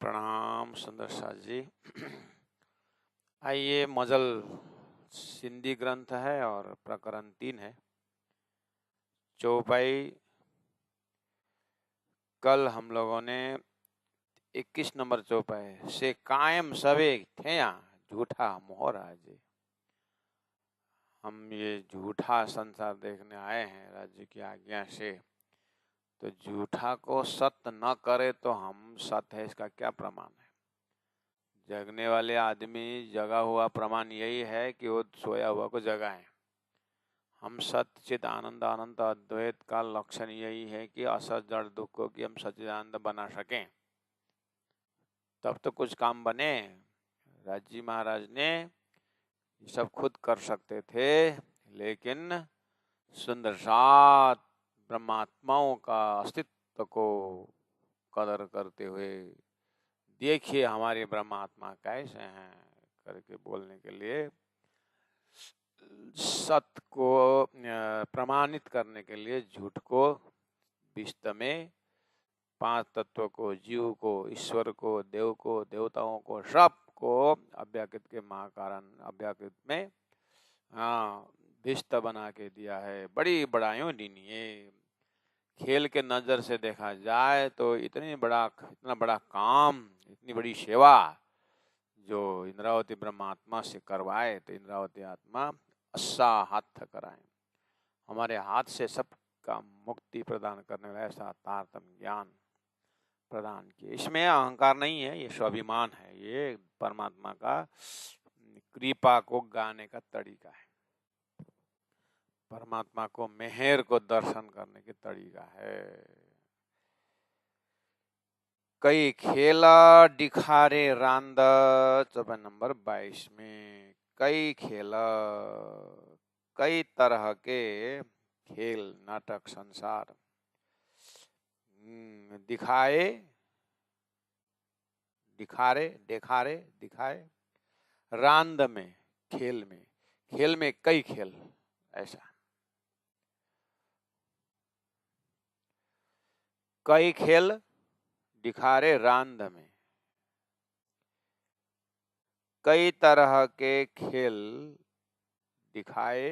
प्रणाम सुंदर शाह जी। आइए, मजल सिंधी ग्रंथ है और प्रकरण 3 है। चौपाई कल हम लोगों ने 21 नंबर चौपाई से कायम सवे थे यहाँ झूठा मोहरा जी। हम ये झूठा संसार देखने आए हैं राज्य की आज्ञा से, तो झूठा को सत्य न करे तो हम सत्य है इसका क्या प्रमाण है? जगने वाले आदमी जगा हुआ प्रमाण यही है कि वो सोया हुआ को जगाए। हम सत्य चित आनंद अनंत अद्वैत का लक्षण यही है कि असत जड़ दुख को कि हम सच्चिदानंद बना सकें, तब तो कुछ काम बने। राजी महाराज ने ये सब खुद कर सकते थे, लेकिन सुंदर सात ब्रह्मात्माओं का अस्तित्व को कदर करते हुए देखिए हमारे ब्रह्मात्मा कैसे हैं करके बोलने के लिए, सत्य को प्रमाणित करने के लिए झूठ को विश्व में 5 तत्व को, जीव को, ईश्वर को, देव को, देवताओं को, सब को अव्याकृत के महाकारण अव्याकृत में विश्व बना के दिया है। बड़ी बड़ाइयों दीनिए खेल के नजर से देखा जाए तो इतना बड़ा काम, इतनी बड़ी सेवा जो इंद्रावती ब्रह्मात्मा से करवाए तो इंद्रावती आत्मा अस्सा हाथ कराए, हमारे हाथ से सबका मुक्ति प्रदान करने वाला ऐसा तारतम ज्ञान प्रदान किए। इसमें अहंकार नहीं है, ये स्वाभिमान है, ये परमात्मा का कृपा को गाने का तरीका है, परमात्मा को मेहर को दर्शन करने के तरीका है। कई खेला दिखारे रांद 54 नंबर 22 में कई खेला, कई तरह के खेल नाटक संसार दिखाए, दिखारे, दिखारे, दिखाए, रांद में खेल में कई खेल, ऐसा कई खेल दिखारे रांद में, कई तरह के खेल दिखाए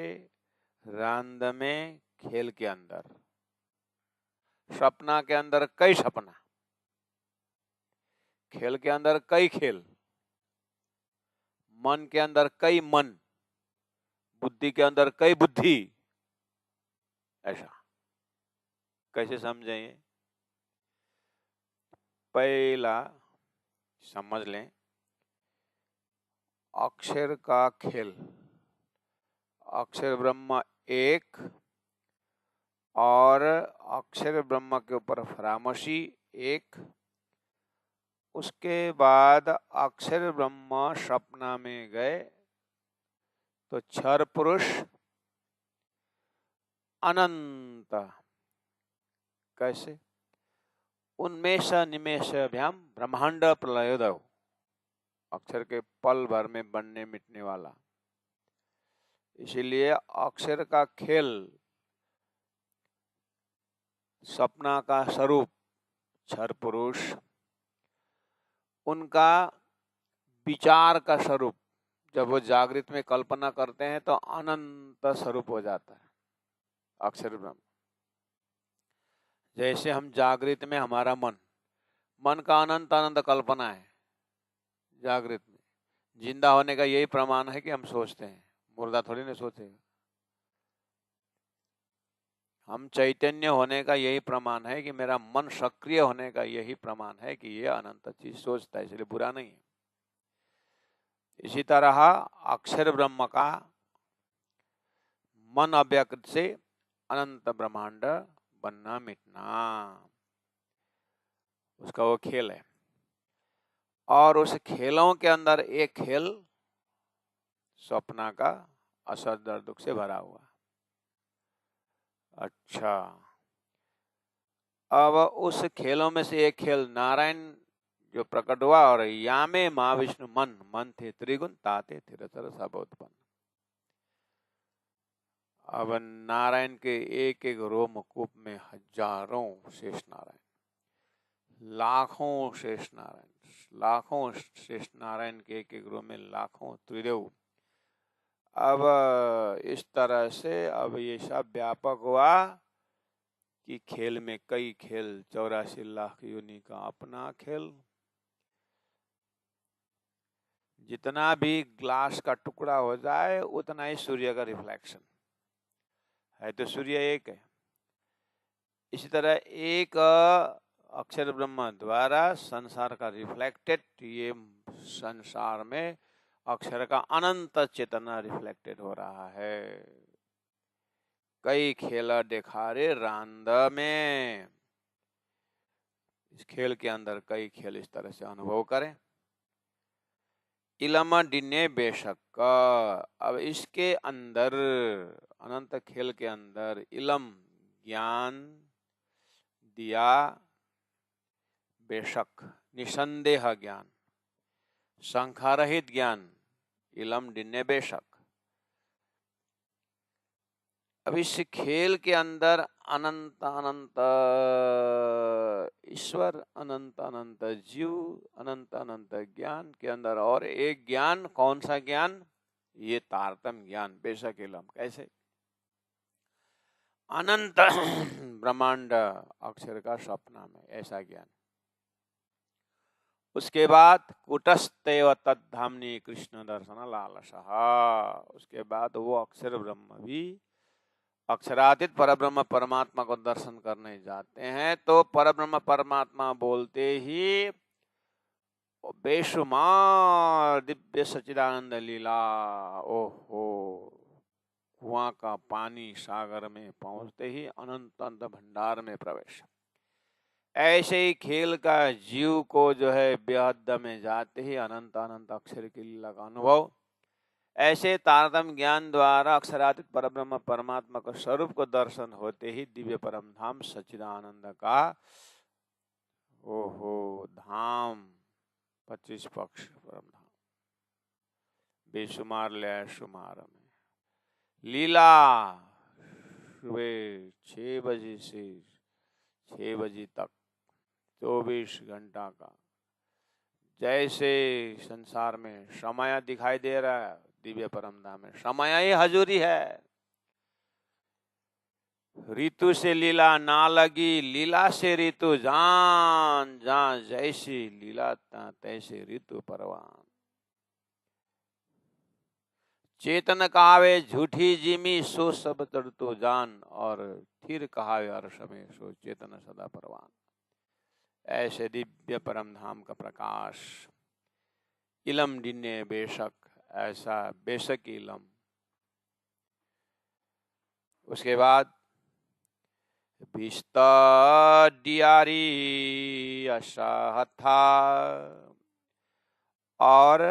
रांद में, खेल के अंदर, सपना के अंदर कई सपना, खेल के अंदर कई खेल, मन के अंदर कई मन, बुद्धि के अंदर कई बुद्धि, ऐसा कैसे समझेंगे? पहला समझ लें, अक्षर का खेल, अक्षर ब्रह्म एक और अक्षर ब्रह्म के ऊपर फरामशी एक, उसके बाद अक्षर ब्रह्म सपना में गए तो क्षर पुरुष अनंत, कैसे? उन्मेष निमेषाभ्याम ब्रह्मांड प्रलयोदय, अक्षर के पल भर में बनने मिटने वाला। इसीलिए अक्षर का खेल सपना का स्वरूप क्षर पुरुष, उनका विचार का स्वरूप जब वो जागृत में कल्पना करते हैं तो अनंत स्वरूप हो जाता है अक्षर ब्रह्म। जैसे हम जागृत में हमारा मन का अनंत अनंत कल्पना है जागृत में, जिंदा होने का यही प्रमाण है कि हम सोचते हैं, मुर्दा थोड़ी ना सोचेगा। हम चैतन्य होने का यही प्रमाण है कि मेरा मन सक्रिय होने का यही प्रमाण है कि ये अनंत चीज सोचता है, इसलिए बुरा नहीं है। इसी तरह अक्षर ब्रह्म का मन अव्यक्त से अनंत ब्रह्मांड बनना मिटना, उसका वो खेल है। और उस खेलों के अंदर एक खेल स्वप्ना का असर दर्द दुख से भरा हुआ। अच्छा, अब उस खेलों में से एक खेल नारायण जो प्रकट हुआ, और यामे महाविष्णु मन थे त्रिगुण ताते थिरतर सब उत्पन्न। अब नारायण के एक एक रोमकूप में हजारों शेष नारायण, लाखों शेष नारायण, लाखों शेष नारायण के एक एक रूप में लाखों त्रिदेव। अब इस तरह से अब ये सब व्यापक हुआ कि खेल में कई खेल, 84 लाख योनि का अपना खेल। जितना भी ग्लास का टुकड़ा हो जाए उतना ही सूर्य का रिफ्लेक्शन है, तो सूर्य एक है। इसी तरह एक अक्षर ब्रह्म द्वारा संसार का रिफ्लेक्टेड, ये संसार में अक्षर का अनंत चेतना रिफ्लेक्टेड हो रहा है। कई खेल देखा रे रांद में, इस खेल के अंदर कई खेल इस तरह से अनुभव करें। इलम डिने बेशक, अब इसके अंदर अनंत खेल के अंदर इलम ज्ञान दिया, बेशक निसंदेह ज्ञान, संख्यारहित ज्ञान, इलम डिने बेशक। अब इस खेल के अंदर अनंत अनंत ईश्वर, अनंत अनंत जीव, अनंत अनंत ज्ञान के अंदर और एक ज्ञान, कौन सा ज्ञान? ये तारतम्य ज्ञान, बेशक इलम। कैसे? अनंत ब्रह्मांड अक्षर का स्वप्न में, ऐसा ज्ञान। उसके बाद कुटस्थैव तद्धाम्नि कृष्ण दर्शन लालसः, उसके बाद वो अक्षर ब्रह्म भी अक्षरातीत परब्रह्म परमात्मा को दर्शन करने जाते हैं। तो परब्रह्म परमात्मा बोलते ही बेशुमार दिव्य सच्चिदानंद लीला, ओहो, कुआं का पानी सागर में पहुंचते ही अनंत अनंत भंडार में प्रवेश। ऐसे ही खेल का जीव को जो है बेहद में जाते ही अनंत अनंत अक्षर की लीला का अनुभव। ऐसे तारतम्य ज्ञान द्वारा अक्षरातीत परब्रह्म परमात्मा का स्वरूप को दर्शन होते ही दिव्य परम धाम सच्चिदानंद का ओहो धाम 25 पक्ष परम धाम बेशुमार ले शुमार में लीला सुबह 6 बजे से 6 बजे तक 24 घंटा का। जैसे संसार में समय दिखाई दे रहा है, दिव्य परम धाम में समय ही हजूरी है। ऋतु से लीला ना लगी, लीला से ऋतु जान, जान जैसी लीला तैसे ऋतु परवान। चेतन कहावे झूठी जिमी, सो सब तड़तो जान, और फिर कहावे अर्श में, सो चेतन सदा परवान। ऐसे दिव्य परम धाम का प्रकाश इलम डिन्ने बेशक, ऐसा बेशक इलम। उसके बाद विस्ता डियारी अशाहथा, और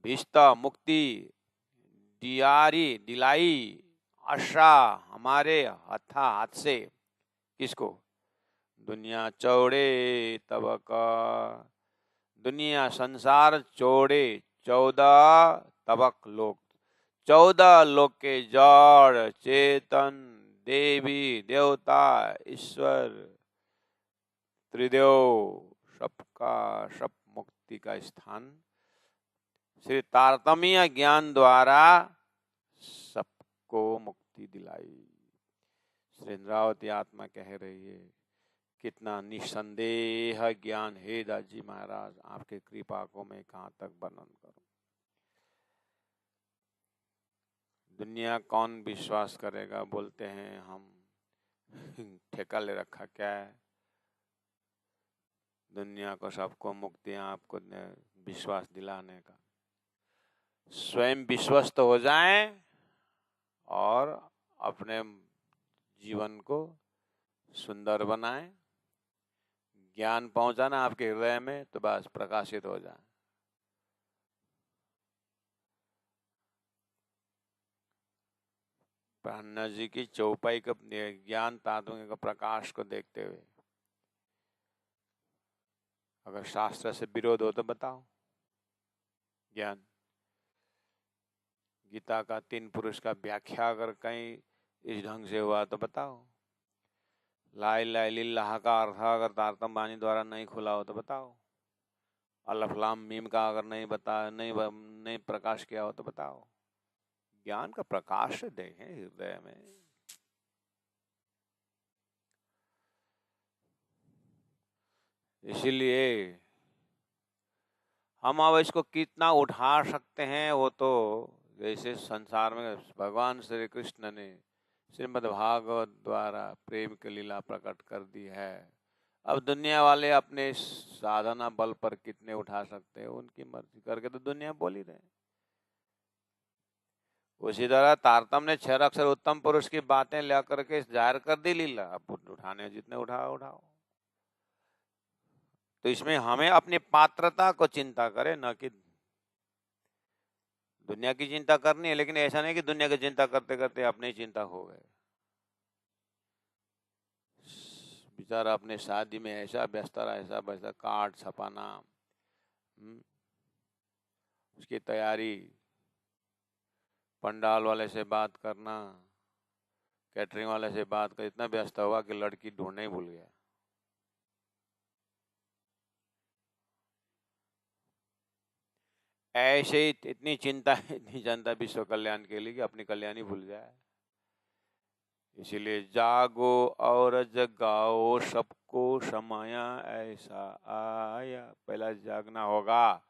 विस्ता मुक्ति, डियारी दिलाई, आशा हमारे हथा हाथ से, किसको? दुनिया चौड़े तब का, दुनिया संसार चौड़े 14 तबक लोक, 14 लोक के जड़ चेतन देवी देवता ईश्वर त्रिदेव सबका सब मुक्ति का स्थान श्री तारतम्य ज्ञान द्वारा सबको मुक्ति दिलाई। श्री इंद्रावती आत्मा कह रही है, कितना निसंदेह ज्ञान है दाजी महाराज, आपके कृपा को मैं कहाँ तक वर्णन करूं। दुनिया कौन विश्वास करेगा? बोलते हैं हम ठेका ले रखा क्या है, दुनिया को सबको मुक्ति आपको विश्वास दिलाने का। स्वयं विश्वस्त हो जाएं और अपने जीवन को सुंदर बनाएं, ज्ञान पहुंचाना आपके हृदय में, तो बस प्रकाशित हो जाए। ब्रह्मा जी की चौपाई का ज्ञान तात्विक का प्रकाश को देखते हुए, अगर शास्त्र से विरोध हो तो बताओ। ज्ञान गीता का 3 पुरुष का व्याख्या अगर कहीं इस ढंग से हुआ तो बताओ। लाई लाई लिल्लाह का अर्थ अगर तारतम्य वाणी द्वारा नहीं खुला हो तो बताओ। अल्लाह फलाम मीम का अगर नहीं प्रकाश किया हो तो बताओ। ज्ञान का प्रकाश देखें हृदय में। इसीलिए हम अब इसको कितना उठा सकते हैं, वो तो जैसे संसार में भगवान श्री कृष्ण ने श्रीमद् भागवत द्वारा प्रेम की लीला प्रकट कर दी है। अब दुनिया वाले अपने साधना बल पर कितने उठा सकते हैं, उनकी मर्जी करके तो दुनिया बोल ही रहे। उसी तरह तारतम ने 6 अक्षर उत्तम पुरुष की बातें ला करके जाहिर कर दी लीला। अब उठाने जितने उठाओ उठाओ। तो इसमें हमें अपनी पात्रता को चिंता करें, न कि दुनिया की चिंता करनी है। लेकिन ऐसा नहीं कि दुनिया की चिंता करते करते अपनी चिंता हो गए। बेचारा अपने शादी में ऐसा व्यस्त रहा, ऐसा वैसा, कार्ड छपाना, उसकी तैयारी, पंडाल वाले से बात करना, कैटरिंग वाले से बात कर, इतना व्यस्त हुआ कि लड़की ढूंढने ही भूल गया। ऐसे ही इतनी चिंता इतनी जनता विश्व कल्याण के लिए कि अपनी कल्याण ही भूल जाए। इसीलिए जागो और जगाओ, सबको समाया ऐसा आया। पहला जागना होगा।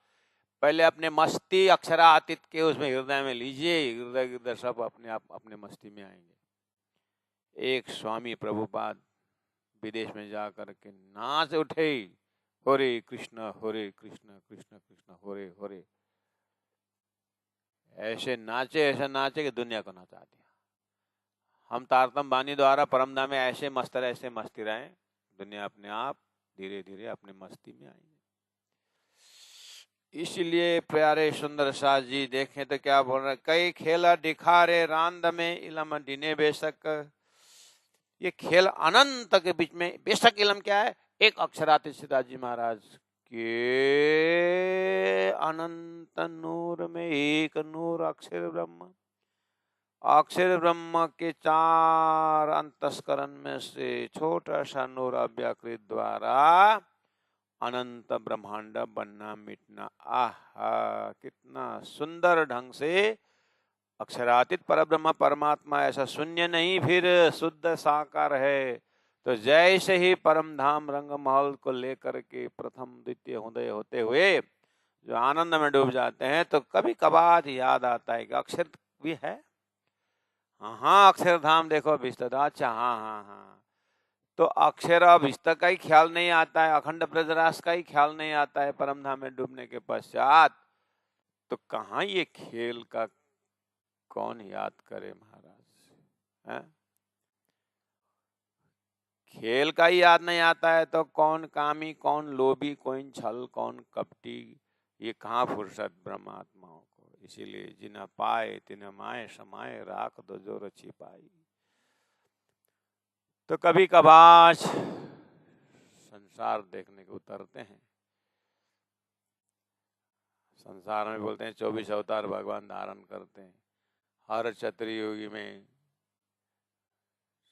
पहले अपने मस्ती अक्षरातीत के उसमें हृदय में लीजिए। हृदय सब अपने आप अपने मस्ती में आएंगे। एक स्वामी प्रभुपाद विदेश में जा करके नाच उठे, हरे कृष्ण कृष्ण कृष्ण हरे हरे। ऐसे नाचे कि दुनिया को नचा दिया। हम तारतम बानी द्वारा परमधाम में ऐसे मस्ती रहे, दुनिया अपने आप धीरे धीरे अपने मस्ती में आएंगे। इसलिए प्यारे सुंदर साज जी देखें तो क्या बोल रहे, कई खेला दिखारे रांद में इलम डिने बेशक। ये खेल अनंत के बीच में, बेशक इलम क्या है, एक अक्षरातीत सिद्धार्थ जी महाराज के अनंत नूर में एक नूर अक्षर ब्रह्म। अक्षर ब्रह्म के 4 अंतस्करण में से छोटा सा नूर अव्याकृत द्वारा अनंत ब्रह्मांड बनना मिटना। आहा, कितना सुंदर ढंग से अक्षरातीत परब्रह्म परमात्मा ऐसा शून्य नहीं, फिर शुद्ध साकार है। तो जैसे ही परम धाम रंग महल को लेकर के प्रथम द्वितीय उदय होते हुए जो आनंद में डूब जाते हैं, तो कभी कभार याद आता है कि अक्षर भी है। हाँ, अक्षरधाम देखो विस्तृत। अच्छा, हाँ। तो अक्षर अब विस्तृत का ही ख्याल नहीं आता है, अखंड ब्रजरास का ही ख्याल नहीं आता है परम धाम में डूबने के पश्चात। तो कहाँ ये खेल का कौन याद करे महाराज है? खेल का ही याद नहीं आता है तो कौन कामी, कौन लोभी, कौन छल, कौन कपटी, ये कहाँ फुर्सत ब्रह्मात्माओं को। इसीलिए जिन्हें पाए तिन्हें माए समाए, राख दो जो रची पाई। तो कभी कभार संसार देखने को उतरते हैं। संसार में बोलते हैं 24 अवतार भगवान धारण करते हैं। हर चतुर्युगी में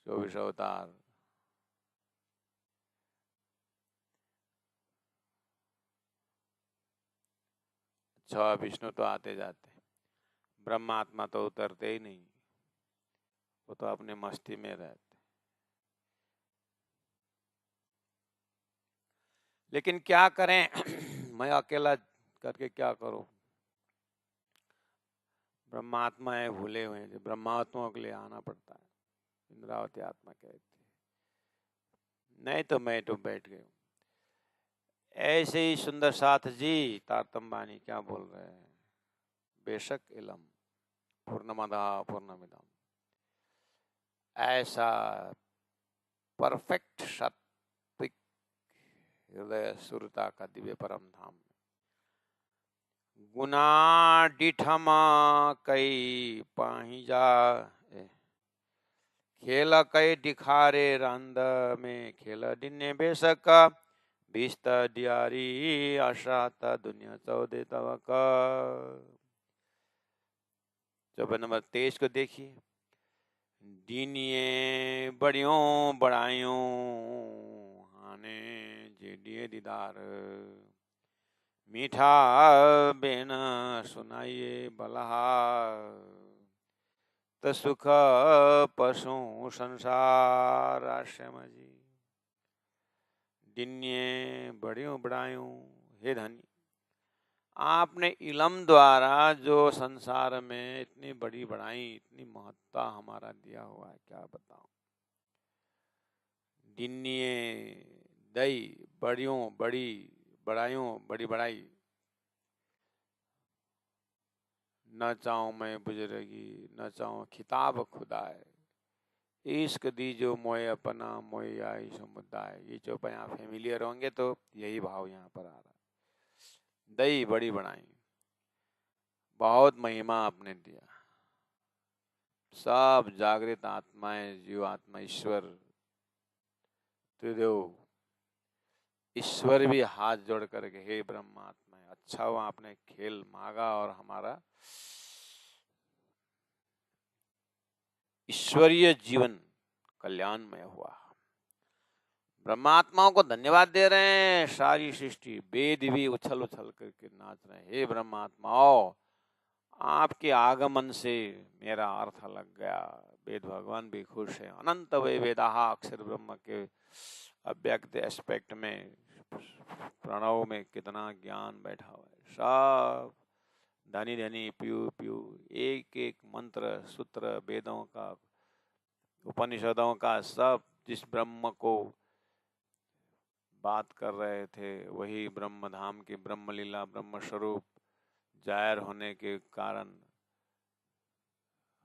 24 अवतार। अच्छा, विष्णु तो आते जाते, ब्रह्मात्मा तो उतरते ही नहीं, वो तो अपने मस्ती में रहते। लेकिन क्या करें मैं अकेला करके क्या करूं? ब्रह्मात्मा है, भूले हुए हैं, ब्रह्मात्माओं के लिए आना पड़ता है। इंद्रावती आत्मा कहती है, नहीं तो मैं तो बैठ गई। ऐसे ही सुंदर साथ जी तारतम बानी क्या बोल रहे हैं, बेशक इलम पूर्णमदा पूर्णमिदम। ऐसा परफेक्ट सात्विक हृदय सुरता का दिव्य परम धाम, गुना डिठमा कई पाहिजा, खेल कई दिखारे रंद में खेल डिन्ने बेशक, बिस्त डियारी आशात दुनिया 14 तवक। 14 नंबर 23 को देखिए, दीनिये बड़ियों बड़ाइयों हाने जेडिये दीदार, मीठा बिन सुनाइए बलहार, तो सुख पशु संसार। आश्रम जी दिन्ये बढ़ियों बढ़ायूं, हे धनी आपने इलम द्वारा जो संसार में इतनी बड़ी बढ़ाई, इतनी महत्ता हमारा दिया हुआ है, क्या बताऊं। दिन्ये दई बढ़ियों बड़ी बढ़ायूं, बड़ी बढ़ाई। न चाहूं मैं बुजुर्गी, न चाहूं खिताब खुदाए, इश्क दीजो मोए अपना मोए आई समुदाय। ये जो यहाँ फेमिलियर होंगे तो यही भाव यहाँ पर आ रहा है। दई बड़ी बढ़ाई, बहुत महिमा आपने दिया। सब जागृत आत्माएं, जीव आत्मा, ईश्वर त्रिदेव, ईश्वर भी हाथ जोड़ करके हे ब्रह्मात्मा, अच्छा हुआ आपने खेल मांगा और हमारा ईश्वरीय जीवन कल्याणमय हुआ। ब्रह्मात्माओं को धन्यवाद दे रहे हैं। सारी सृष्टि, वेद भी उछल उछल करके नाच रहे हैं। हे ब्रह्मात्माओं, आपके आगमन से मेरा अर्थ लग गया। वेद भगवान भी खुश है। अनंत वे वेदाहा, अक्षर ब्रह्म के अव्यक्त एस्पेक्ट में प्रणव में कितना ज्ञान बैठा हुआ है। सब धनी धनी प्यू प्यू, एक एक मंत्र सूत्र वेदों का, उपनिषदों का, सब जिस ब्रह्म को बात कर रहे थे वही ब्रह्म धाम की ब्रह्म लीला, ब्रह्म स्वरूप जाहिर होने के कारण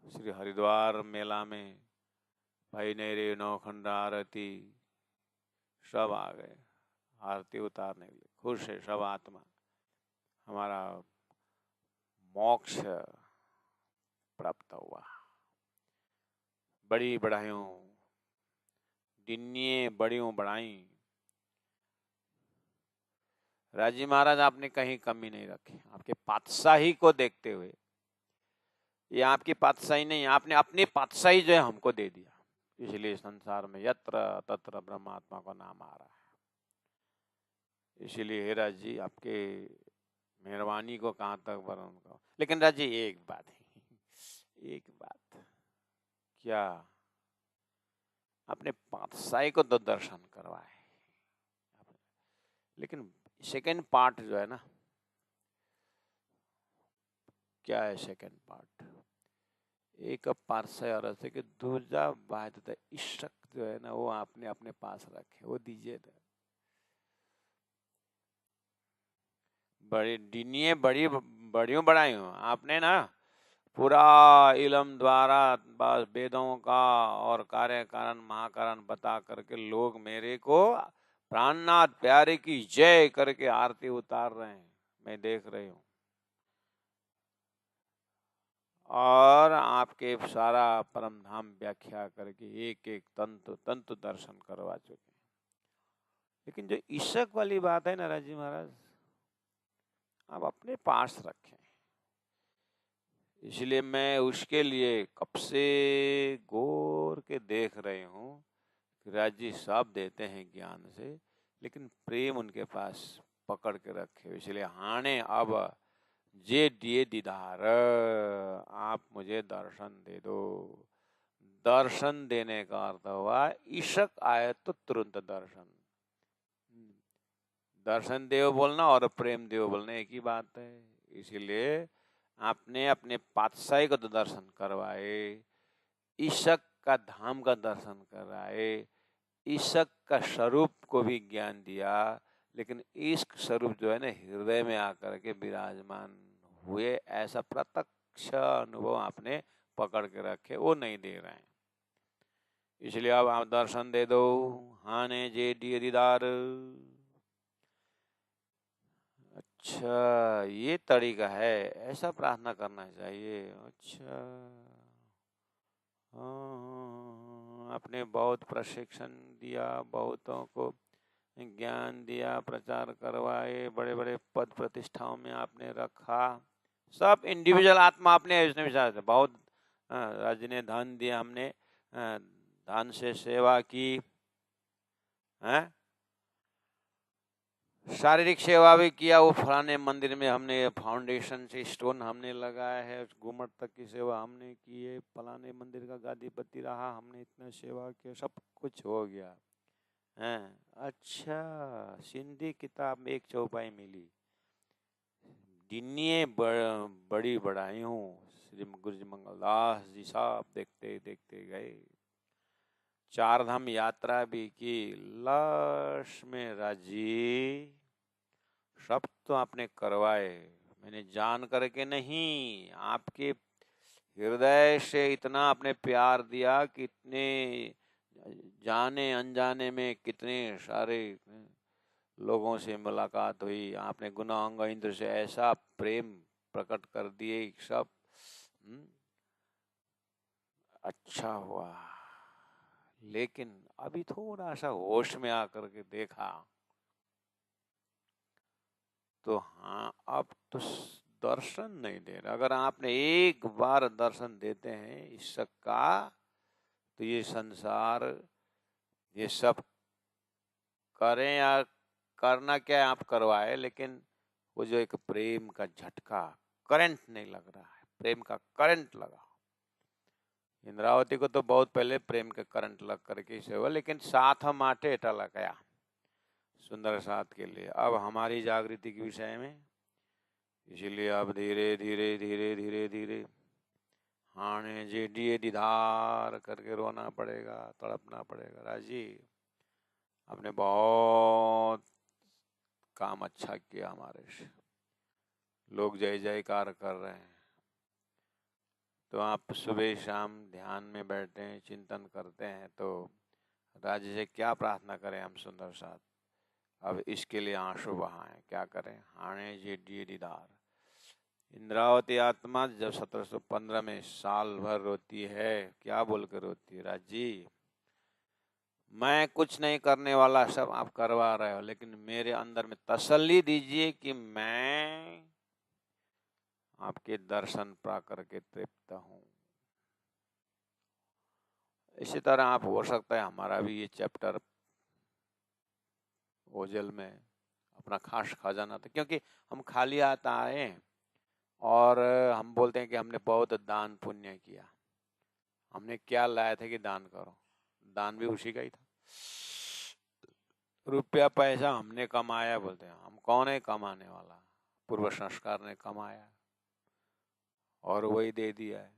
श्री हरिद्वार मेला में भाई नेरे नौखंड आरती सब आ गए आरती उतारने के लिए। खुश है सब आत्मा, हमारा मोक्ष प्राप्त हुआ। बड़ी बढ़ायूं, दिन्ये बढ़ियों बढ़ाई। राजी महाराज आपने कहीं कमी नहीं रखी। आपके पातशाही को देखते हुए, ये आपकी पातशाही नहीं, आपने अपनी पातशाही जो है हमको दे दिया। इसलिए संसार में यत्र तत्र ब्रह्मात्मा का नाम आ रहा है। इसीलिए हे राज जी, आपके मेहरबानी को कहाँ तक वर्णन करो। लेकिन राज जी एक बात है, एक बात, क्या आपने पातशाही को तो दर्शन करवाए, लेकिन सेकेंड पार्ट जो है ना, क्या है सेकेंड पार्ट? एक पार्श्व और ऐसे कि दूसरा बात इश्क जो है ना, वो आपने अपने पास रखे, वो दीजिए ना। बड़ी दिनिये बड़ी बड़ियों बढ़ायूं आपने ना, पूरा इलम द्वारा बस वेदों का और कार्य कारण महाकारण बता करके लोग मेरे को प्राणनाथ प्यारे की जय करके आरती उतार रहे हैं, मैं देख रही हूँ। और आपके सारा परम धाम व्याख्या करके एक एक तंतु तंतु दर्शन करवा चुके हैं। लेकिन जो इशक वाली बात है ना राजी महाराज, आप अपने पास रखें। इसलिए मैं उसके लिए कब से गौर के देख रही हूँ कि राजी साहब देते हैं ज्ञान से, लेकिन प्रेम उनके पास पकड़ के रखे। इसलिए हाने अब जे दिए दीदार, आप मुझे दर्शन दे दो। दर्शन देने का अर्थ हुआ इशक आए तो तुरंत दर्शन। दर्शन देव बोलना और प्रेम देव बोलना एक ही बात है। इसीलिए आपने अपने पातशाही को तो दर्शन करवाए, इशक का धाम का दर्शन कराए, इशक का स्वरूप को भी ज्ञान दिया, लेकिन इश्क स्वरूप जो है ना हृदय में आकर के विराजमान हुए, ऐसा प्रत्यक्ष अनुभव आपने पकड़ के रखे, वो नहीं दे रहे हैं। इसलिए अब आप दर्शन दे दो। हाने जे दिए दीदार। अच्छा, ये तरीका है, ऐसा प्रार्थना करना चाहिए। अच्छा, आपने बहुत प्रशिक्षण दिया, बहुतों को ज्ञान दिया, प्रचार करवाए, बड़े बड़े पद प्रतिष्ठाओं में आपने रखा। सब इंडिविजुअल आत्मा आपने इसने विचार बहुत राज्य ने धन दिया, हमने धन से सेवा की है। शारीरिक सेवा भी किया, वो फलाने मंदिर में हमने फाउंडेशन से स्टोन हमने लगाया है, घूमट तक की सेवा हमने की है, फलाने मंदिर का गादीपति रहा, हमने इतना सेवा किया, सब कुछ हो गया है। अच्छा, सिंधी किताब में एक चौपाई मिली, दिनिये बड़ी बढ़ाई हूँ, श्री गुरु जी मंगलदास जी साहब देखते देखते गए, चार धाम यात्रा भी की, लाश में राजी, सब तो आपने करवाए, मैंने जान करके नहीं, आपके हृदय से इतना आपने प्यार दिया कि इतने जाने अनजाने में कितने सारे लोगों से मुलाकात हुई, आपने गुना अंग इंद्र से ऐसा प्रेम प्रकट कर दिए सब। अच्छा हुआ, लेकिन अभी थोड़ा सा होश में आकर के देखा तो हाँ, अब तो दर्शन नहीं दे रहा। अगर आपने एक बार दर्शन देते हैं ईश्वर का, तो ये संसार, ये सब करें या करना क्या है आप करवाए, लेकिन वो जो एक प्रेम का झटका, करंट नहीं लग रहा है, प्रेम का करंट लगा। इंद्रावती को तो बहुत पहले प्रेम के करंट लग करके से हुआ, लेकिन साथ हम आटे एटा लगाया सुंदर साथ के लिए। अब हमारी जागृति के विषय में, इसीलिए अब धीरे धीरे धीरे धीरे धीरे हाने जे दिए दीदार करके रोना पड़ेगा, तड़पना पड़ेगा। राजी, आपने बहुत काम अच्छा किया हमारे से, लोग जय जयकार कर रहे हैं, तो आप सुबह शाम ध्यान में बैठते हैं, चिंतन करते हैं, तो राजी से क्या प्रार्थना करें हम सुंदर साथ। अब इसके लिए आंसू बहाएं, क्या करें, हाने जे दिए दीदार। इंद्रावती आत्मा जब 1715 में साल भर रोती है, क्या बोलकर रोती है, राजी मैं कुछ नहीं करने वाला, सब आप करवा रहे हो, लेकिन मेरे अंदर में तसल्ली दीजिए कि मैं आपके दर्शन पा करके तृप्त हूँ। इसी तरह आप हो सकता है हमारा भी ये चैप्टर ओझल में अपना खास खजाना था, क्योंकि हम खाली हाथ आए और हम बोलते हैं कि हमने बहुत दान पुण्य किया, हमने क्या लाया था कि दान करो, दान भी उसी का ही था, रुपया पैसा हमने कमाया, बोलते हैं हम कौन है कमाने वाला, पूर्व संस्कार ने कमाया और वही दे दिया है।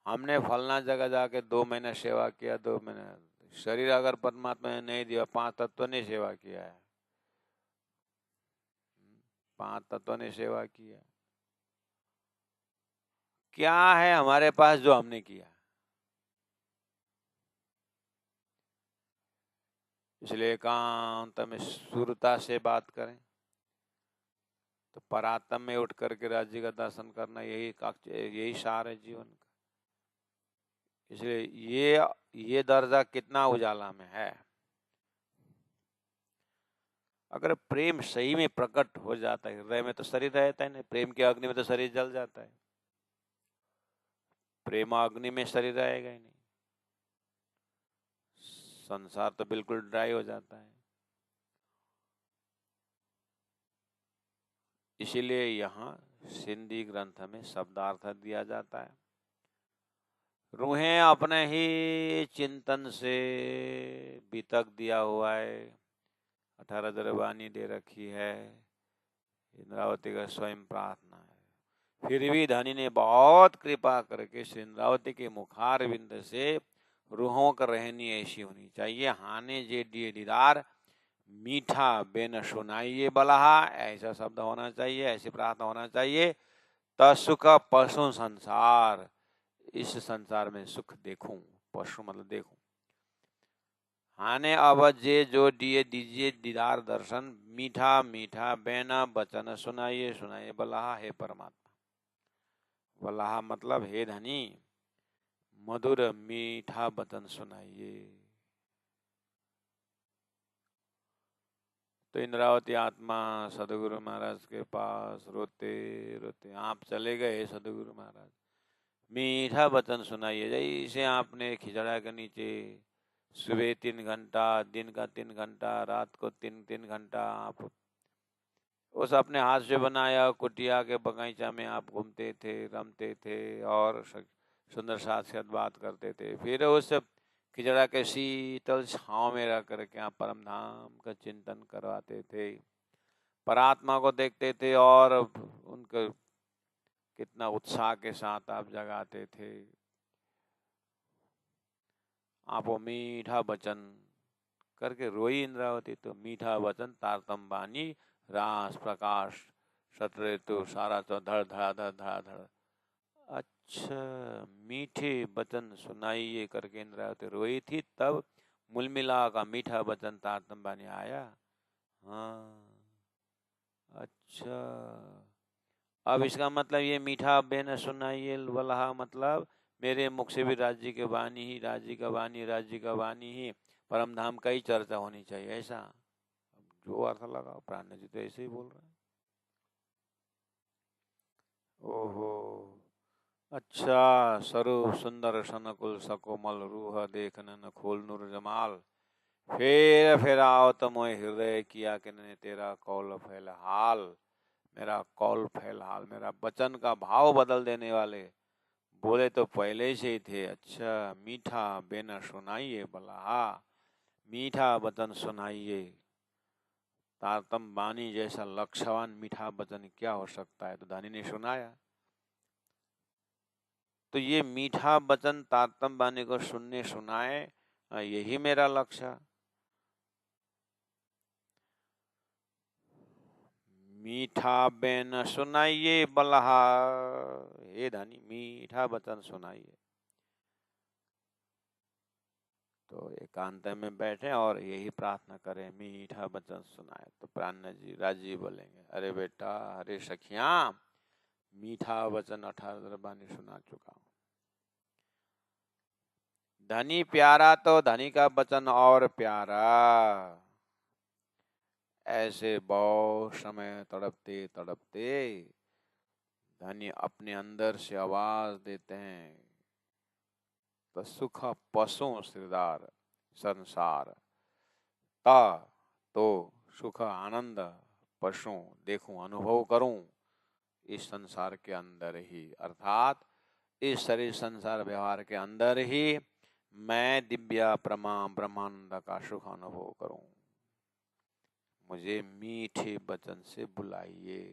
हमने फलना जगह जाके 2 महीने सेवा किया, 2 महीने शरीर अगर परमात्मा ने नहीं दिया, 5 तत्व ने सेवा किया है, 5 तत्व ने सेवा किया, क्या है हमारे पास जो हमने किया। इसलिए एकांत में सुरता से बात करें, तो परात्म में उठ करके राज्य का दर्शन करना, यही सार है जीवन का। इसलिए ये दर्जा कितना उजाला में है। अगर प्रेम सही में प्रकट हो जाता है हृदय में, तो शरीर रहता है नहीं, प्रेम की अग्नि में तो शरीर जल जाता है, प्रेम अग्नि में शरीर रहेगा ही नहीं, संसार तो बिल्कुल ड्राई हो जाता है। इसीलिए यहाँ सिंधी ग्रंथ में शब्दार्थ दिया जाता है, रूहें अपने ही चिंतन से बीतक दिया हुआ है, 18 दरबानी दे रखी है, इंद्रावती का स्वयं प्रार्थना है। फिर भी धनी ने बहुत कृपा करके श्री इंद्रावती के मुखार बिंद से रूहों का रहनी ऐसी होनी चाहिए, हाने जे दिए दीदार, मीठा बेन सुनाइए बलहा, ऐसा शब्द होना चाहिए, ऐसी प्रार्थना होना चाहिए। तसुख पशु संसार, इस संसार में सुख देखूं, पशु मतलब देखूं। हाने अब जे जो दिए दीजिए दीदार दर्शन, मीठा मीठा बेना बचन सुनाइए सुनाइए बलहा, हे परमात्मा। बलहा मतलब हे धनी, मधुर मीठा बचन सुनाइए। तो इंद्रावती आत्मा सदगुरु महाराज के पास रोते रोते, आप चले गए सदगुरु महाराज, मीठा वचन सुनाइए, जैसे आपने खिचड़ा के नीचे सुबह 3 घंटा, दिन का 3 घंटा, रात को 3-3 घंटा आप उस अपने हाथ से बनाया कुटिया के बगीचा में आप घूमते थे, रमते थे और सुंदर साथ साथ बात करते थे। फिर उस खिजड़ा के शीतल छांव में रह करके आप परम धाम का चिंतन करवाते थे, परात्मा को देखते थे और उनके कितना उत्साह के साथ आप जगाते थे। आप वो मीठा वचन करके रोई इंद्रावती, तो मीठा वचन तारतम बानी रास प्रकाश सतरे तो सारा तो धड़ धड़ा धड़ धड़ा धड़। अच्छा, मीठे वचन सुनाइए करके इंद्रावती रोई थी, तब मूल मिला का मीठा वचन तारतम बानी आया। हाँ, अच्छा, अब इसका मतलब ये मीठा बेन सुनाइए वाला मतलब मेरे मुख से भी राज्य की वाणी ही, राज्य का वाणी, राज्य का वाणी ही परम धाम का ही चर्चा होनी चाहिए, ऐसा जो अर्थ लगा प्राण जी तो ऐसे ही बोल रहे हैं। ओहो, अच्छा, स्वरूप सुंदर सनकुल सकोमल रूह देखन न खोल नूर जमाल, फिर आओ तो मोह हृदय किया कि ने तेरा कौल फैल हाल। मेरा कौल फैल हाल, मेरा वचन का भाव बदल देने वाले बोले तो पहले से ही थे। अच्छा, मीठा बेना सुनाइए बला, मीठा वचन सुनाइए। तारतम बानी जैसा लक्ष्यवान मीठा वचन क्या हो सकता है, तो धनी ने सुनाया। तो ये मीठा वचन तारतम बानी को सुनने सुनाए, यही मेरा लक्ष्य। मीठा बेन सुनाइए बलहा, हे धनी मीठा वचन सुनाइए। तो एकांत में बैठे और यही प्रार्थना करें, मीठा वचन सुनाए। तो प्राण जी राजी बोलेंगे, अरे बेटा, अरे सखिया, मीठा वचन 18 बानी सुना चुका हूं। धनी प्यारा तो धनी का वचन और प्यारा। ऐसे बहुत समय तड़पते तड़पते धनी अपने अंदर से आवाज देते हैं, तो सुख पशु श्रीदार संसार, ता तो सुख आनंद पशु देखूं अनुभव करूं इस संसार के अंदर ही, अर्थात इस शरीर संसार व्यवहार के अंदर ही मैं दिव्या प्रमा ब्रह्मानंद का सुख अनुभव करूं। मुझे मीठे वचन से बुलाइए।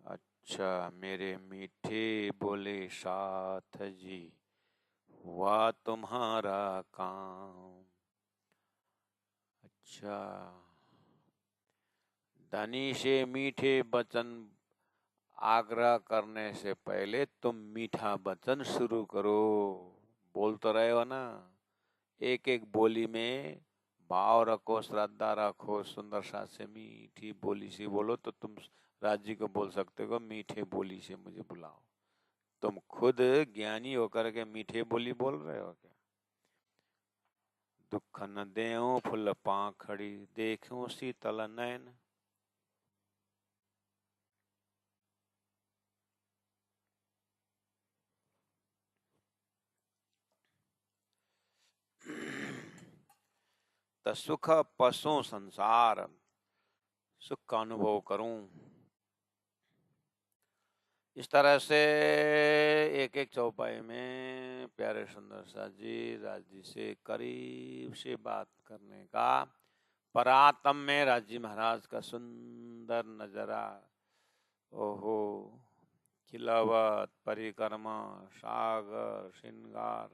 अच्छा, मेरे मीठे बोले साथ जी, हुआ तुम्हारा काम। अच्छा, धनी से मीठे वचन आग्रह करने से पहले तुम मीठा वचन शुरू करो। बोल तो रहे हो ना, एक एक बोली में भाव रखो, श्रद्धा रखो, सुंदर सा से मीठी बोली से बोलो। तो तुम राज्य को बोल सकते हो, मीठे बोली से मुझे बुलाओ। तुम खुद ज्ञानी होकर के मीठे बोली बोल रहे हो क्या? दुख न देऊं फुल पाखड़ी, देखूं शीतल नयन। तो सुख पशु संसार, सुख का अनुभव करूं। इस तरह से एक एक चौपाई में प्यारे सुंदर सा जी राजी से करीब से बात करने का, परातम में राजी महाराज का सुंदर नजरा। ओहो, खिलावत परिक्रमा सागर श्रृंगार,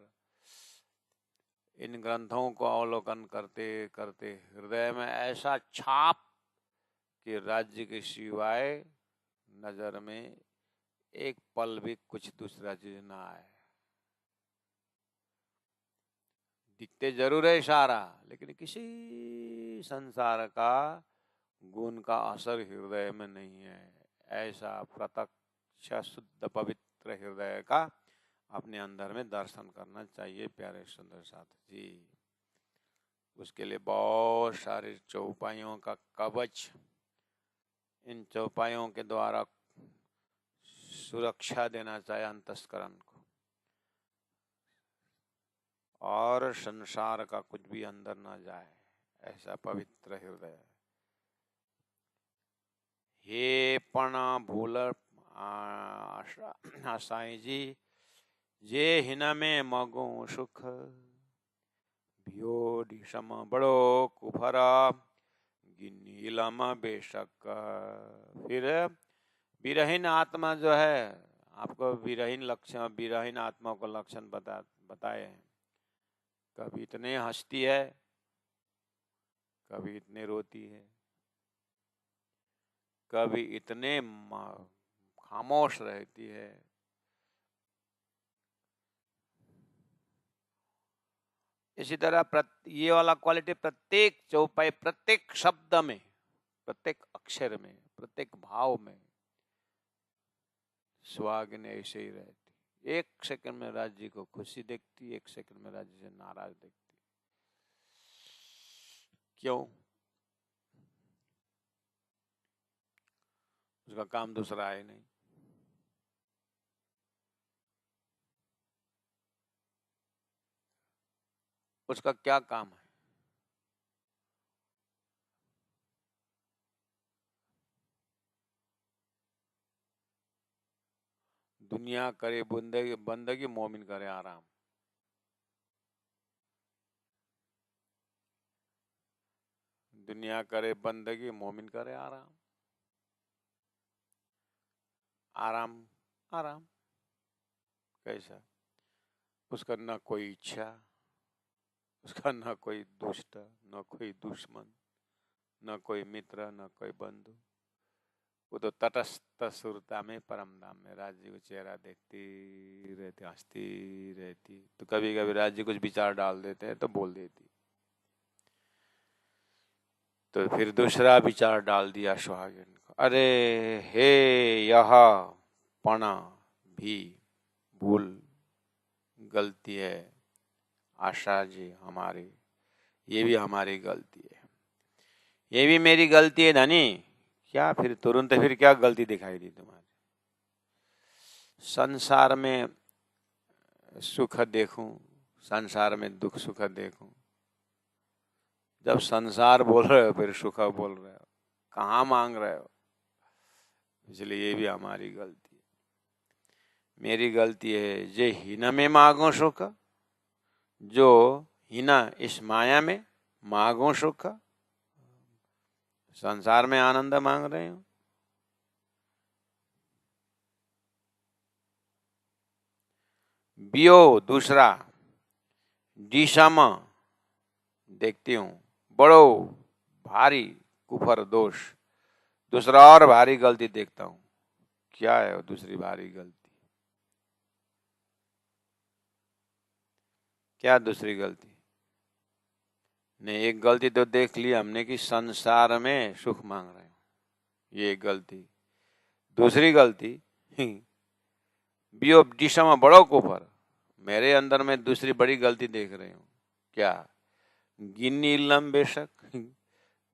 इन ग्रंथों को अवलोकन करते करते हृदय में ऐसा छाप कि राज्य के सिवाय नजर में एक पल भी कुछ दूसरा चीज ना आए। दिखते जरूर है सारा, लेकिन किसी संसार का गुण का असर हृदय में नहीं है। ऐसा प्रत्यक्ष शुद्ध पवित्र हृदय का अपने अंदर में दर्शन करना चाहिए प्यारे सुंदर साथी जी। उसके लिए बहुत सारे चौपाइयों का कवच, इन चौपाइयों के द्वारा सुरक्षा देना चाहिए अंतस्करण को। और संसार का कुछ भी अंदर ना जाए, ऐसा पवित्र हृदय। हे पण भूल साईं जी, जे हिन में मगो सुख, भियोडी सम बड़ो कुफरा, नीलम बेशक। फिर विरहीन आत्मा जो है, आपको विरहीन लक्षण, विरहीन आत्मा को लक्षण बताए हैं। कभी इतने हंसती है, कभी इतने रोती है, कभी इतने खामोश रहती है। इसी तरह ये वाला क्वालिटी प्रत्येक चौपाई, प्रत्येक शब्द में, प्रत्येक अक्षर में, प्रत्येक भाव में सुहागिन ऐसे ही रहती। एक सेकंड में राज्य को खुशी देखती, एक सेकंड में राज्य से नाराज देखती। क्यों? उसका काम दूसरा है नहीं। उसका क्या काम है? दुनिया करे बंदगी, बंदगी मोमिन करे आराम। दुनिया करे बंदगी, मोमिन करे आराम। आराम आराम कैसा? उसका न कोई इच्छा, उसका न कोई दुष्ट, न कोई दुश्मन, न कोई मित्र, न कोई बंधु। वो तो तटस्थ सुरता में, परम धाम में राज्य को चेहरा देखती रहती, हंसती रहती। तो कभी कभी राज्य कुछ विचार डाल देते हैं तो बोल देती, तो फिर दूसरा विचार डाल दिया सुहागिन को, अरे हे यह पणा भी भूल गलती है आशा जी हमारी, ये भी हमारी गलती है, ये भी मेरी गलती है धनी। क्या फिर तुरंत फिर क्या गलती दिखाई दी तुम्हारी? संसार में सुख देखूं, संसार में दुख सुख देखूं। जब संसार बोल रहे हो फिर सुख बोल रहे हो, कहाँ मांग रहे हो? इसलिए ये भी हमारी गलती है। मेरी गलती है जे हिना में मांगो सुख, जो हिना इस माया में मांगो सुख, संसार में आनंद मांग रहे हो। बियो दूसरा, दिशम देखती हूं, बड़ो भारी कुफर दोष, दूसरा और भारी गलती देखता हूं। क्या है वो दूसरी भारी गलती? क्या दूसरी गलती? नहीं, एक गलती तो देख ली हमने कि संसार में सुख मांग रहे हो, ये एक गलती। दूसरी गलती, बियो दिशा बड़ो कुफर, मेरे अंदर में दूसरी बड़ी गलती देख रहे हो। क्या? गिन्नी इलम बेशक,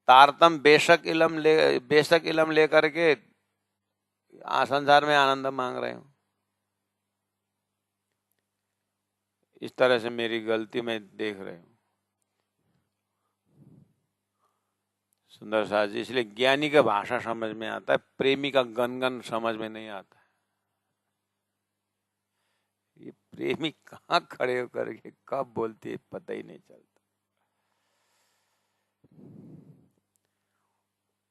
तारतम बेशक इलम लेकर के संसार में आनंद मांग रहे हो। इस तरह से मेरी गलती में देख रहे हो। सुंदर साथ जी, इसलिए ज्ञानी का भाषा समझ में आता है, प्रेमी का गनगन समझ में नहीं आता। ये प्रेमी कहाँ खड़े होकर के कब बोलती है पता ही नहीं चलता।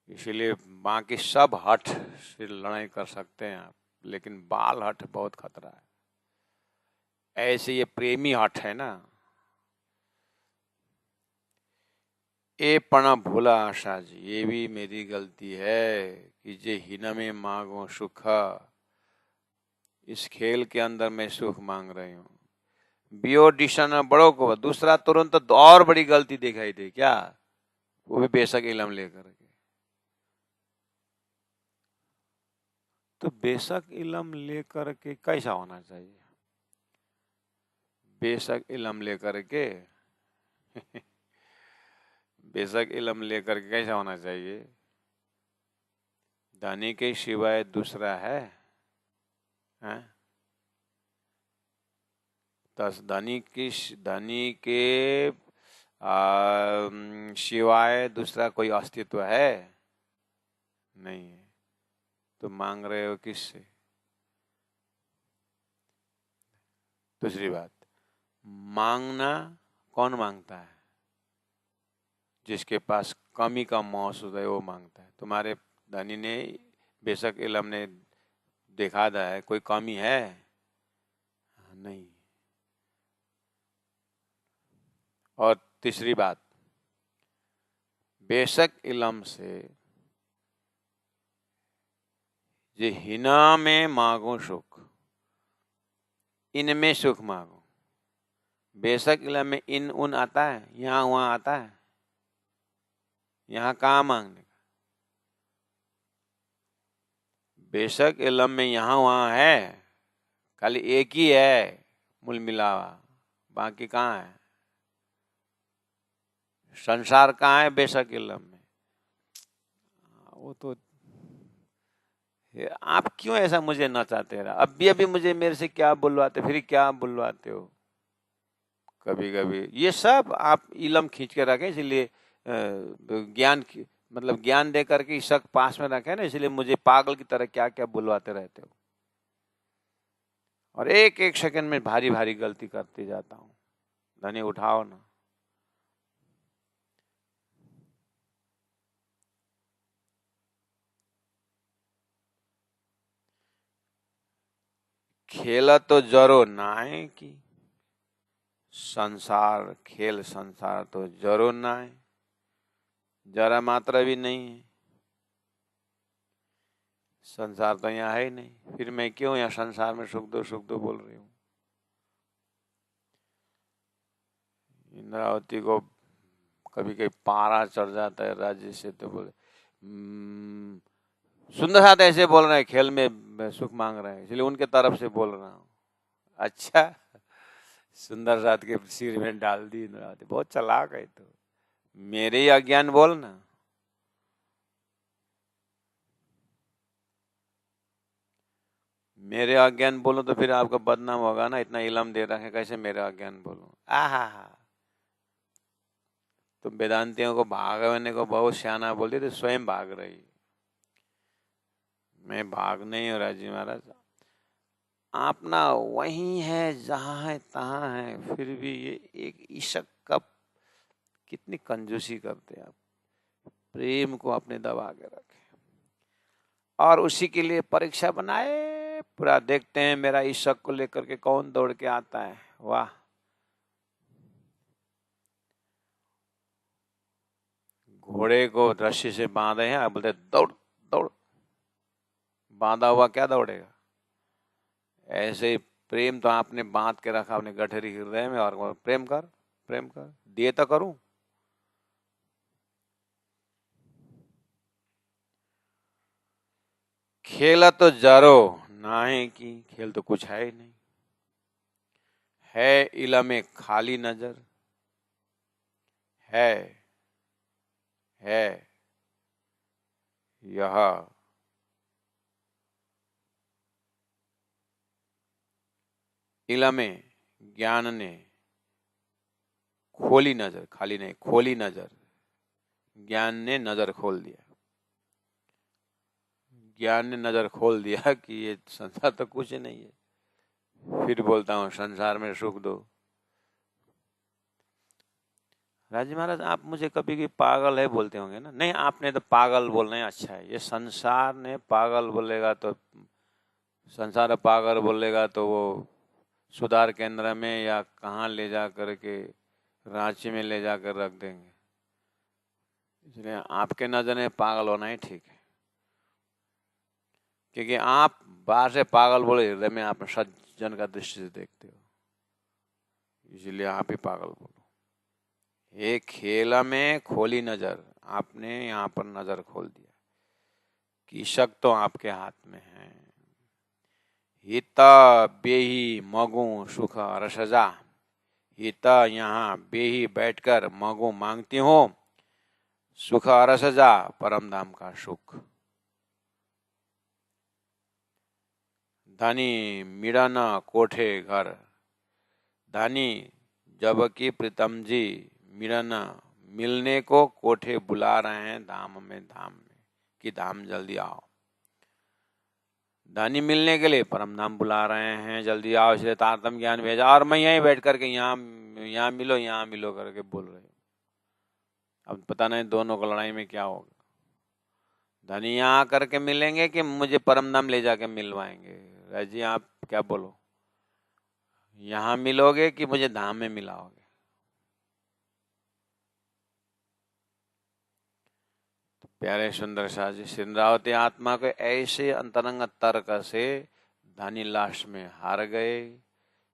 इसीलिए बाकी सब हठ से लड़ाई कर सकते हैं आप, लेकिन बाल हठ बहुत खतरा है। ऐसे ये प्रेमी हठ है ना, ए पण भूला आशा जी, ये भी मेरी गलती है कि जे हिना में मांगो सुख, इस खेल के अंदर मैं सुख मांग रही हूँ। बियोडिशन बड़ों को दूसरा तुरंत और बड़ी गलती दिखाई दे। क्या? वो भी बेशक इलम लेकर के। तो बेशक इलम लेकर के कैसा होना चाहिए? बेशक इलम लेकर के बेशक इलम लेकर के कैसा होना चाहिए? धनी के सिवाय दूसरा है? धनी के सिवाय दूसरा कोई अस्तित्व है नहीं है, तो मांग रहे हो किससे? दूसरी बात, मांगना कौन मांगता है? जिसके पास कमी का महसूस है वो मांगता है। तुम्हारे धनी ने बेशक इल्म ने देखा था है, कोई कमी है नहीं। और तीसरी बात, बेशक इल्म से जे हिना में मांगो सुख, इनमें सुख मांगो। बेशक इल्म में इन उन आता है, यहाँ वहां आता है, यहाँ कहाँ मांगने का? बेशक इल्म में यहाँ वहां है, खाली एक ही है मूल मिलावा, बाकी कहाँ है? संसार कहाँ है बेशक इल्म में? वो तो आप क्यों ऐसा मुझे नचाते रहा? अभी मुझे मेरे से क्या बुलवाते, फिर क्या बुलवाते हो? कभी कभी ये सब आप इल्म खींच के रखें, इसलिए ज्ञान मतलब ज्ञान दे करके शक पास में रखे ना, इसलिए मुझे पागल की तरह क्या क्या बुलवाते रहते हो। और एक एक सेकंड में भारी भारी गलती करते जाता हूँ। धनी उठाओ ना। खेल तो जरो नाय की, संसार खेल संसार तो जरो नाय, जरा मात्रा भी नहीं है। संसार तो यहाँ है ही नहीं, फिर मैं क्यों यहाँ संसार में सुख दो बोल रही हूँ? इंद्रावती को कभी कभी पारा चढ़ जाता है राज्य से, तो बोले सुंदर साथ ऐसे बोल रहे हैं, खेल में सुख मांग रहे हैं, इसलिए उनके तरफ से बोल रहा हूँ। अच्छा, सुंदर साथ के सिर में डाल दी इंद्रावती, बहुत चालाक है। तो मेरे ही अज्ञान बोलना। मेरे अज्ञान बोलो तो फिर आपका बदनाम होगा ना, इतना इल्म दे रखे कैसे मेरे अज्ञान बोलो? आहा हा, तुम वेदांतियों को भागने को बहुत सियाना बोलते थे, स्वयं भाग रही। मैं भाग नहीं हूँ राजी महाराज, आप ना वही है जहाँ है तहाँ है, फिर भी ये एक ईशक का कितनी कंजूसी करते हैं आप। प्रेम को अपने दबा के रखे और उसी के लिए परीक्षा बनाए, पूरा देखते हैं मेरा ईशक को लेकर के कौन दौड़ के आता है। वाह, घोड़े को रस्सी से बांधे हैं, आप बोलते दौड़ दौड़, बांधा हुआ क्या दौड़ेगा? ऐसे ही प्रेम तो आपने बांध के रखा अपने गठरी हृदय में, और प्रेम कर दिए तो करूं। खेल तो जरो नाहे की, खेल तो कुछ है ही नहीं। है इल्म में खाली नजर, है यह इल्म में ज्ञान ने खोली नजर, खाली नहीं खोली नजर, ज्ञान ने नजर खोल दिया। ज्ञान ने नजर खोल दिया कि ये संसार तो कुछ नहीं है। फिर बोलता हूँ संसार में सुख दो। राजी महाराज, आप मुझे कभी भी पागल है बोलते होंगे ना? नहीं, आपने तो पागल बोलना ही अच्छा है। ये संसार ने पागल बोलेगा तो, संसार पागल बोलेगा तो वो सुधार केंद्र में या कहाँ ले जा करके रांची में ले जाकर रख देंगे। इसलिए आपके नजर में पागल होना ही ठीक है, क्योंकि आप बाहर से पागल बोले, हृदय में आप सज्जन का दृष्टि से देखते हो, इसलिए आप ही पागल बोलो। एक खेल में खोली नजर, आपने यहाँ पर नजर खोल दिया कि शक तो आपके हाथ में है। हिता बेही मगु सुख रसजा, हिता यहाँ बेही बैठकर मगु मांगती हूँ, सुख रसजा परम धाम का सुख। धनी मिड़न कोठे घर, धनी जबकि प्रीतम जी मिलन मिलने को कोठे बुला रहे हैं धाम में कि धाम जल्दी आओ। धनी मिलने के लिए परम धाम बुला रहे हैं, जल्दी आओ, इसलिए तारतम ज्ञान भेजा और मैं यहीं बैठ करके यहाँ मिलो करके बोल रहे हूँ। अब पता नहीं दोनों को लड़ाई में क्या होगा। धनी यहाँ करके मिलेंगे कि मुझे परम धाम ले जाके मिलवाएंगे। राजी आप क्या बोलो, यहाँ मिलोगे कि मुझे धाम में मिलाओगे? प्यारे सुंदर शाह जी, सिंद्रावती आत्मा को ऐसे अंतरंग तर्क से धनी लाश में हार गए।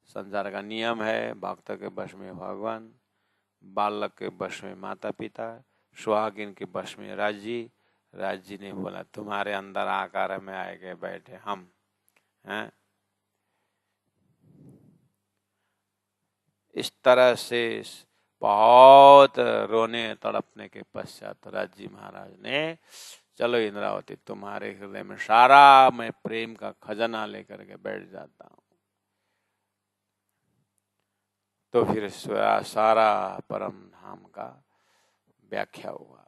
संसार का नियम है, भक्त के वश में भगवान, बालक के वश में माता पिता, सुहागिन के वश में राजी। राजी ने बोला तुम्हारे अंदर आकार में आए गए बैठे हम हैं। इस तरह से बहुत रोने तड़पने के पश्चात राजी महाराज ने, चलो इंद्रावती तुम्हारे हृदय में सारा मैं प्रेम का खजाना लेकर के बैठ जाता हूँ। तो फिर सारा परम धाम का व्याख्या हुआ।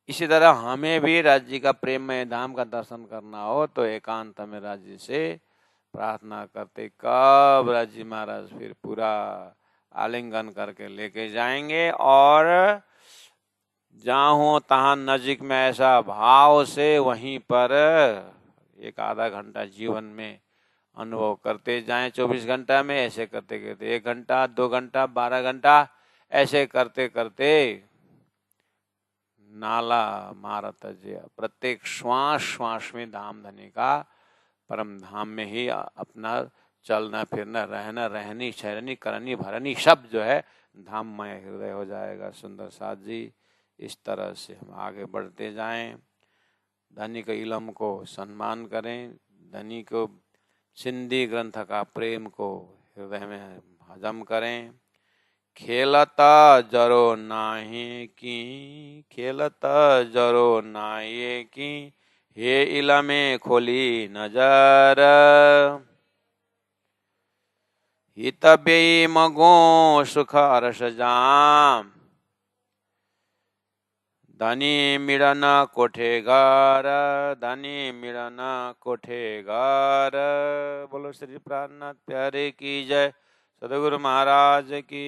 इसी तरह हमें भी राज्य का प्रेममय धाम का दर्शन करना हो तो एकांत में राज्य से प्रार्थना करते कब राज्य महाराज फिर पूरा आलिंगन करके लेके जाएंगे और जहाँ हो तहाँ नजीक में ऐसा भाव से वहीं पर एक आधा घंटा जीवन में अनुभव करते जाएं। 24 घंटा में ऐसे करते करते 1 घंटा 2 घंटा 12 घंटा ऐसे करते करते नाला मारत जय, प्रत्येक श्वास श्वास में धाम धनी का परम धाम में ही अपना चलना फिरना रहना रहनी शरणी करनी भरनी सब जो है धाममय हृदय हो जाएगा। सुंदर साथ जी, इस तरह से हम आगे बढ़ते जाएं। धनी के इलम को सम्मान करें, धनी को सिंधी ग्रंथ का प्रेम को हृदय में हजम करें। खेलता जरो नाही की, खेलता जरो नाये की, हे इलमे खोली नजर, हित बेई मगो सुख अरस जाम, धनी मिलन कोठे घर, धनी मिलन कोठे घर। बोलो श्री प्राणनाथ प्यारे की जय, सदगुरु महाराज की।